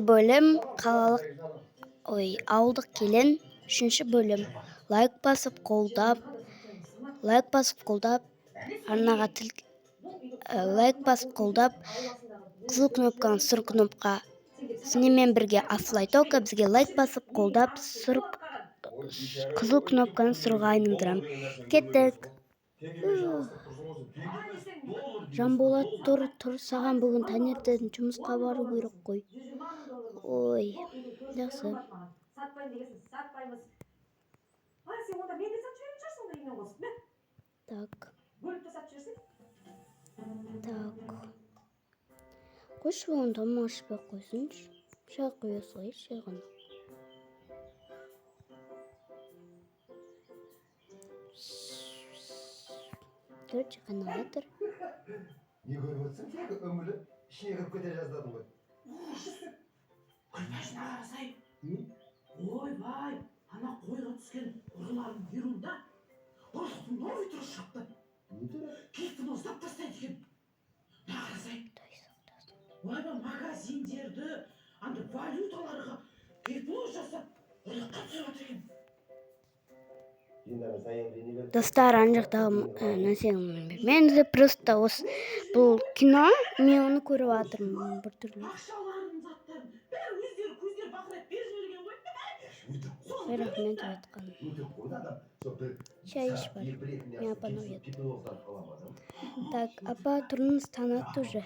бөлім қалалық ауылдық келін. 3 бөлім лайк басып қолдап арнаға қызыл кнопканы сұр кнопка сенімен бірге асылай тока бізге лайк басып қолдап қызыл кнопканы сұрға айналдырам. Кеттік. Жанболат тұр саған бүгін таңертең жұмысқа бару керек қой. Ой, жақсы. Сатпайын дегенсің, сатпаймыз. Сен онда мен де сатып жіберетін шығарсың онда үймен қосып, не? Так. Бөліп те сатып жіберсең? Так. Қойшы оны тамақ ашпай қойсыншы. Шай қоя салайын, шай ғана. Төрт қанала тұр. Не көріп отырсың сен үңіліп ішіне кіріп кете жаздадың ғой. Күлпәшіне қарасай. Ойбай, ана қойға түскен ұрылардың еруында ұрықтың новый түрі шықты. Не түрі? Киіктің ұстап тастайды екен. Не қарасай? Ойбай, магазиндерді, анда валюталарға переплов жасап ұрлыққа түсіп отыр екен. Достар, ана жақтағы нәрсені мен де просто бұл кино, мен оны көріп жатырмын біртүрлі. Ақшаларын, заттарын, бәрі өздері көздері бақырайып беріп жіберген ғой. Рахмет жатқан. Шай іш бар. Мен апаны оят. Так, апа тұрыңыз танытты уже.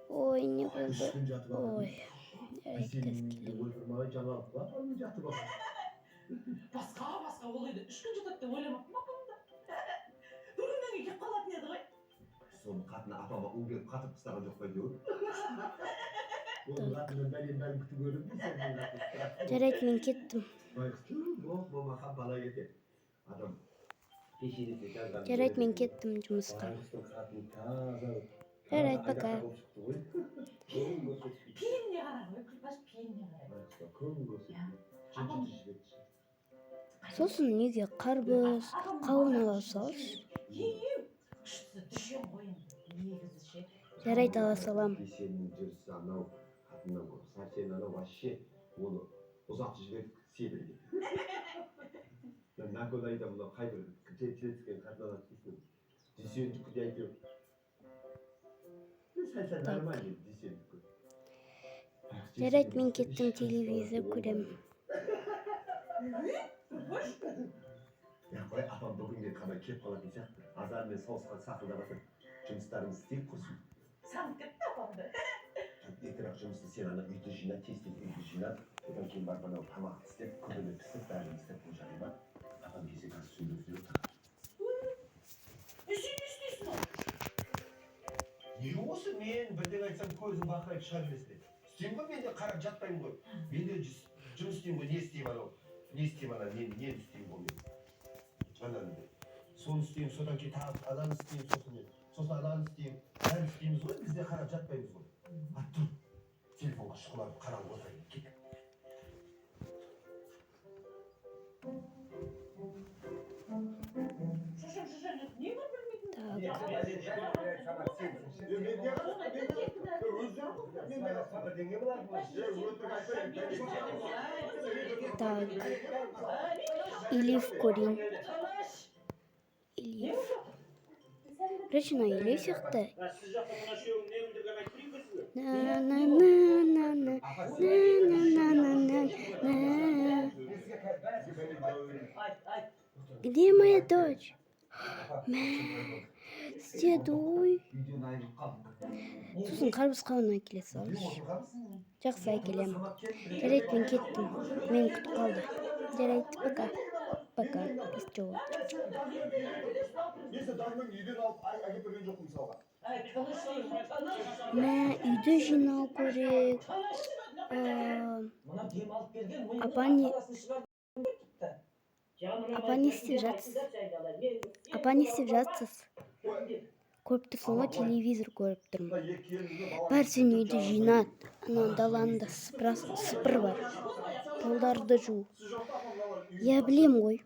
Ой, не болды. Ой, Басқа ол еді. 3 күн жатады деп ойламаппын апамда. Бір күннен кейін келіп қалатын еді ғой. Соны қатына апама у беріп қатып тастаған жоқ па деуін. Оның қатынан бәлем күтіп көрдім бе сен? жарайды, мен кеттім. Бала кетеді. Адам пешенесіне жазған. Жарайды, мен кеттім жұмысқа. Жарайды, пока. Пейіліне қара ғой, Күлпаш пейіліне қара. Сосын неге қарбыз, қауын ала салшы. Күшті düşен қойын, негізі ше. Жарайды, ала салам. Сенің жүрісі анау, қатыннан ғой. Сәрсен анау вообще оны ұзатып жіберіп себілген. Мен накөл айда мұна қай бір тілеткен қатынан атқызсын. Дүйсендікі де әйтеуір. Сәл нормально дүйсендікі. Жарайды, мен кеттім, телевизор көрем. Қой, апам бүгінге қамай кеп қалатын сияқты. Азар мен соғысқан сақылдап атыр. Жұмыстарыңыз істеп құрсын. Сағынып кетті апамды. Етірақ жұмысты сен ана үйді жина, тез үйді жина. Одан кейін барып анау тамақ істеп, күбіні пісіп, бәрін істеп бұл жағыма. Апам кесе қазір сөйлеп отыр. Сен не істейсің ол? Не осы мен бірден айтсам көзім бақырайып шыға бересің. Сен ғой мен де қарап жатпаймын ғой. Мен де жұмыс істеймін ғой, не істеймін анау. Не істеймін ана, не істеймін ғой мен. Ананы соны істеймін, содан кейін тағы ананы істеймін, сосын ананы істеймін. Бәрін істейміз ғой, бізде қарап жатпаймыз ғой. Тұр, телефонға шұқылап қарап отырайын, кет. Шошам, не бар білмейтін? Так, Илив көрейін. Илив. Речина Илив сияқты. Где моя дочь? Седой. Сосын қарбыз қауын әкеле салшы. Жақсы әкелем. Жарайды, мен кеттім. Мен күтіп қалды. Жарайды, пока. Пока. Без чего. Мен үйді жинау керек. Апа не істеп жатсыз? Көріп тұрсың ғой, телевизор көріп тұрмын. Бәр сен үйді жинат. Ана даланда сыпыр бар. Полдарды жу. Я білем ғой.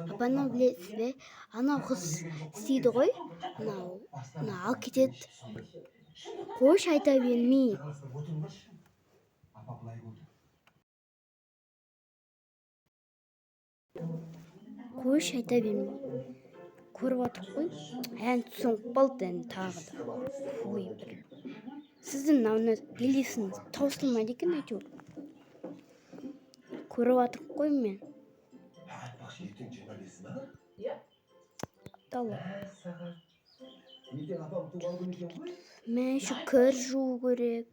Апаны білесіз бе? Анау қыз істейді ғой. Анау Жастар Мына ал кетеді. Қойшы айта бермей. Жақылыстап отырыңдаршы. Апа былай болды. Қойшы айта бермей. Көріп атық қой. Ән соңып қалды ән тағы да. Ой бір. Сіздің мынауына белесіңіз таусылмайды екен әйтеуір. Көріп атық қой мен. Айтпақшы ертең 25 ма? Иә. Дала. Сағат. Ертең апам туған күні екен ғой. Мен şu кір жуу керек.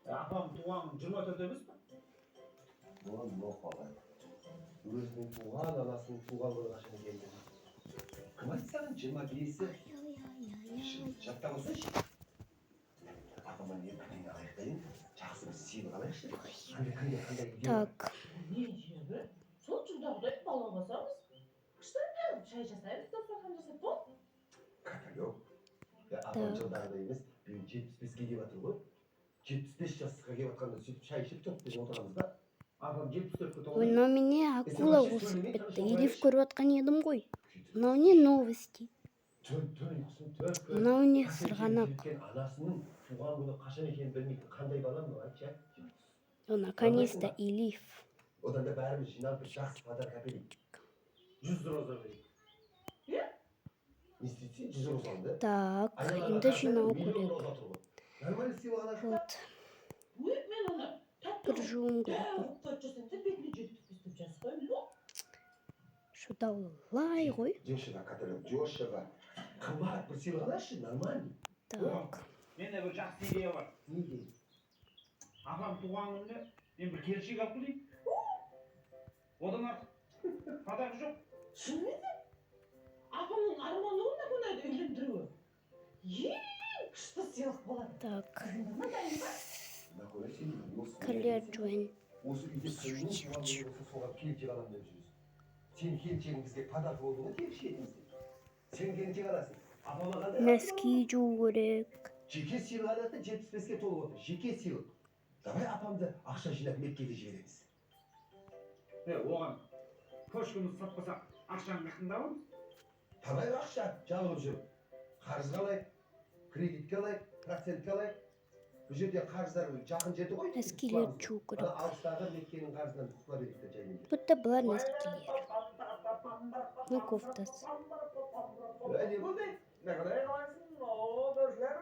Апам туған 24 емес пе? Оған жоқ бала. Өзінің туған анасының туған күні қашан екенін. Кім айтты саған 25-і? Жаттап алсайшы. Апама не бірдеңе аяқтайын. Жақсы бір сыйлық алайықшы. Қандай идея? Так. Не жері? Сол жылдағыдай бала басамыз. Кішкентай шай жасаймыз, дастархан жасап бол. Каталог. Апам жылдағыдай емес, биыл 75-ге келіп жатыр ғой. 75 жасқа келіп жатқанда сөйтіп шай ішіп тұрып біз отырамыз да. Апам 74-ке толды. Мынау міне акула қосып бітті. Елев көріп атқан едім ғой. Мынау не новости? Мынау не сырғанақ? Анасының туған күні қашан екенін білмейтін қандай балам мынау айтшы. Наконец-то Елев. Одан да бәріміз жиналып бір жақсы подарок әперейік. 100 роза берейік. Не істейсің? 100 розаңды. Так, енді жинау керек. Нормально сыйлық аласың. Вот, Ой, мен оны кір жууым керек. тәттіріп жасайын да бетіне жеткізіп жазып қояйын ба? Шуда лай ғой. Дешево, каталог, дешево. Қымбат бір сыйлық алайықшы, нормально. Так, Менде бір жақсы идея бар. Не идея? Апам туған күніне мен бір келіншек алып келейін. Одан артық подарок жоқ. Шынымен де? Апамның арманы ғой мынайды үйлендіруі. Ең күшті сыйлық болады. так. Қызыңызға дайын ба? Нахуй сен осы Кірлер жуайын. осы үйде сенің туған күні болса соған келіншек аламын деп жүрсің. Сен келіншегің бізге подарок болды ғой келіншегімізде. Сен келіншек аласың. Апама қандай? Носки жуу керек. Жеке сыйлық алады 75-ке толып отыр. Жеке сыйлық. Давай апамды ақша жинап Меккеге жібереміз. Оған көшкіміз сатпаса ақшаны қайдан аламыз? Табайық ақша жалығып жүр. Қарызға алайық, кредитке алайық, процентке алайық. Бұл жерде қарыздар жақын жерде ғой. Носкилер жуу керек. Алыстағы Меккенің қарызынан құтыла берейік те жаймен. Будто бұлар носкилер. Ну, кофтасы. Не болды? Ne kadar yalansın o gözler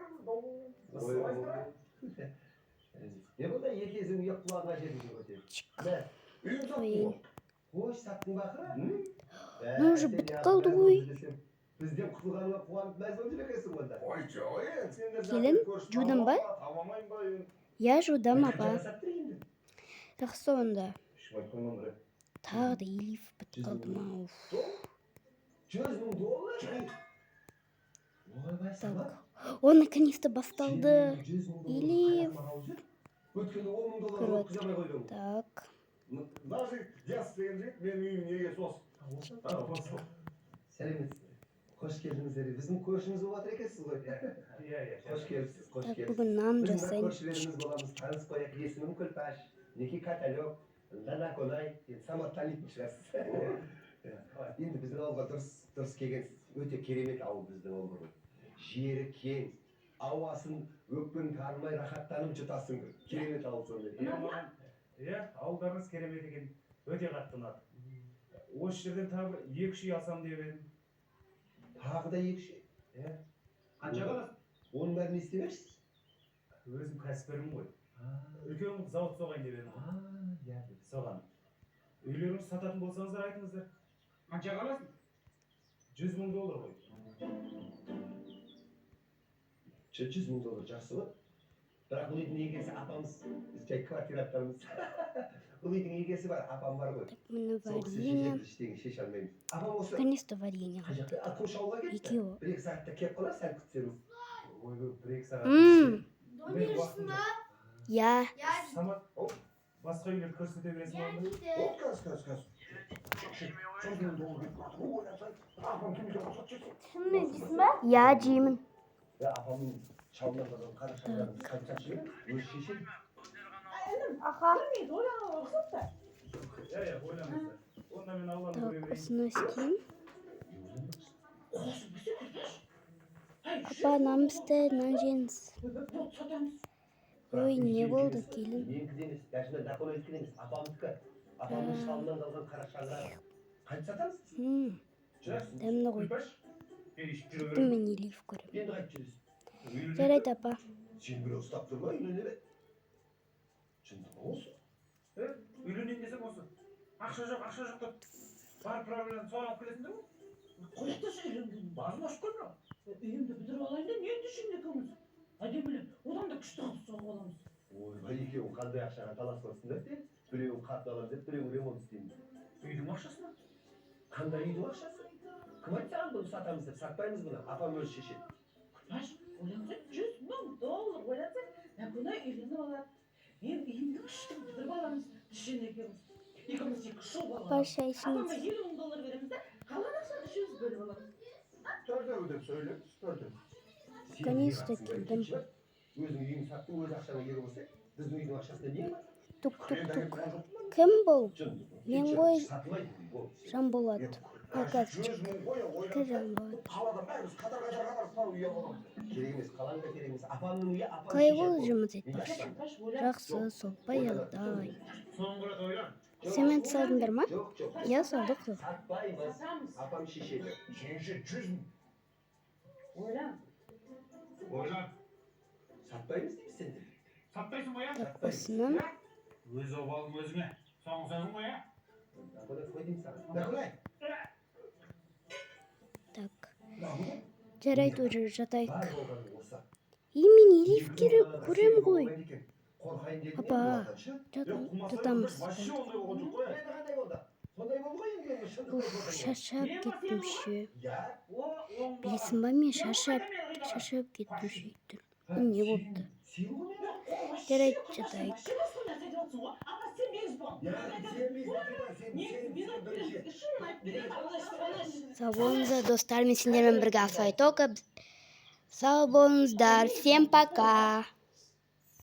Не болды? Екезің ұяқ құлағына жерді көтеріп. Үйім саттың ғой. Қош саттың бақыра. Ну, уже бітіп қалды ғой. Бізден құтылғаныңа қуанып мәз болып жүр екенсің онда. Ой, жоқ, Келін, жудан ба? Tamamlayın bayım. Я жудам апа. Жасап тұр енді. Жақсы онда. $1000. Тағы да Елев бітіп қалды ма? Уф. $100,000? Ойбай сама. Так. О, наконец-то басталды. Елев. Өткені $10,000 Көріп өткізе алмай қойдың. Так. Даже жас деген жігіт менің үйім неге сосын. Сәлеметсіз. Қош келдіңіздер. Біздің көршіміз болып жатыр екенсіз ғой. Қош келіпсіз, қош Так, келіпсіз. бүгін нан Біз мына жасайын. көршілеріміз боламыз, таныс қояқ. Есімім Күлпаш, неке каталог, Дана Конай, Самат танитын шығарсыз. Енді біздің ауылға дұрыс келгенсіз. Өте керемет ауыл біздің ауыл ғой. Жері кең, ауасын өкпің тармай рахаттанып жұтасың. Керемет ауыл сондай. Иә, ауылдарыңыз керемет екен. Өте қатты ұнады. Осы жерден тағы бір 2-3 үй алсам деп едім. Тағы да екші. Қанша қаласың? Оның бәрін не істемекшісіз? Өзім кәсіпкерім ғой. Үлкен зауыт соғайын деп едім. Соған. Үйлеріңізді сататын болсаңыздар айтыңыздар. Қанша қаласың? $100,000 ғой. $100,000 жақсы ғой. Бірақ бұл үйдің егесі апамыз, біз жай квартираттарымыз. Бұл үйдің егесі бар, апам бар ғой. Міне Сол кісі варенье. шешеді, ештеңе шеше алмаймыз. Апам осы Наконец-то варенье қай алды. жақта? Қош ауылға кетті. Екеуі. 1-2 сағатта келіп қалар, сәл күтсеңіз. Ой, 1-2 сағат. Ммм. Я. Самат, басқа үйлерді көрсете бересің бе? Кәз. Шынымен дейсің ба? Я жеймін. Апамның шалынан қалған қара шалдарымыз қайтсақ жүрген, өзі шешеді. Аха. Білмейді, ойлануға рұқсат та. Иә, ойлаңыздар. Онда мен ауланы Так, көре берейін. осыны істеймін. Қосып өсе көрпеш. Апа, намысты нан жеңіз. Вот сатамыз. Ой, не болды, келін? Менікі емес, дәшімде даконовский емес, апамдікі. Апамның шалынан қалған қара шаңырақ. Қайтып сатамыз? Жүресің. Дәмді ғой. Күлпаш. Мен ішіп жүре Тіпті беремін. мен елейіп көрем. Енді қайтып жүресің? Жарайды, апа. Сен біреу ұстап тұр ма, үйлене бер. Шындығы осы. Үйленейін десем осы. Ақша жоқ деп. Бар проблеманы соған алып келесіңдер ғой. Қояқташы үйленгенін. Басым ашып қойма. Үйімді бітіріп алайын да не түсін екеуміз. Әдемілеп, одан да күшті қылып соғып аламыз. Ойбай, екеуің қандай ақшаға таласыватсыңдар де, біреуін қатын аламыз деп, біреуін ремонт істейміз. Үйдің ақшасы ма? Қандай үйдің ақшасы? Кім айтты саған бұны сатамыз деп, сатпаймыз бұны, апам өзі шешеді. Күлпаш, ойлансаң, $100,000 ойлансаң, Дәкона үйленіп алады. Мен үйімді күшті бітіріп аламыз. Түсін екеуміз. Екеуміз екі шоу Апа, аламыз. шай Апама ішіңіз. $50,000 береміз да, қалған ақшаны үшеуміз бөліп аламыз. Төртеу деп сөйлеп, төртеу. Конечно, келдім. Өзің үйің саттың, өз ақшаңа ие болсаң, біздің үйдің ақшасында не бар? Тук. Кім бұл? Мен ғой Сатылмайды бұл. Жанболат. Оказывается, 100 мың қой, ты Жанболат. қалада бәріміз қатар тұрып үй аламыз. Керек емес, қаланың да керек емес. Апамның үйі, апам Қалай шешеді. болды жұмыс етпекші? Күлпаш, ойлан. Жақсы, сол баяғыдай. Соңғы рет ойлан. Цемент салдыңдар ма? Жоқ. Я салдық қой. Сатпаймыз. Сатамыз. Апам шешеді. Жеңше 100 мың. Ойлан. Ойлан. Сатпаймыз дейміз сендер. Сатпайсың ғой, я? Таппасынан. Өз обалың өзіңе. Соңғы сөзің ғой, я? Дакона қой деймін саған. Даконай. Так. Жарайды, уже жатайық. Бар болғаны осы. Мен елейіп көрем ғой. Қорқайын дедім. Апа, жатамыз. Вообще ондай болған жоқ қой. Енді қандай болды? Сондай болды ғой енді шындық Уф, болды. шаршап кеттім ше. Я? Білесің ба, мен шаршап кеттім ше. Не болды? Сен ғой мен? Жарайды, жатайық. Я, сен бірінші. Сау болыңыздар, достар, мен сендермен бірге Алфавит оқып. Сау болыңыздар, всем пока.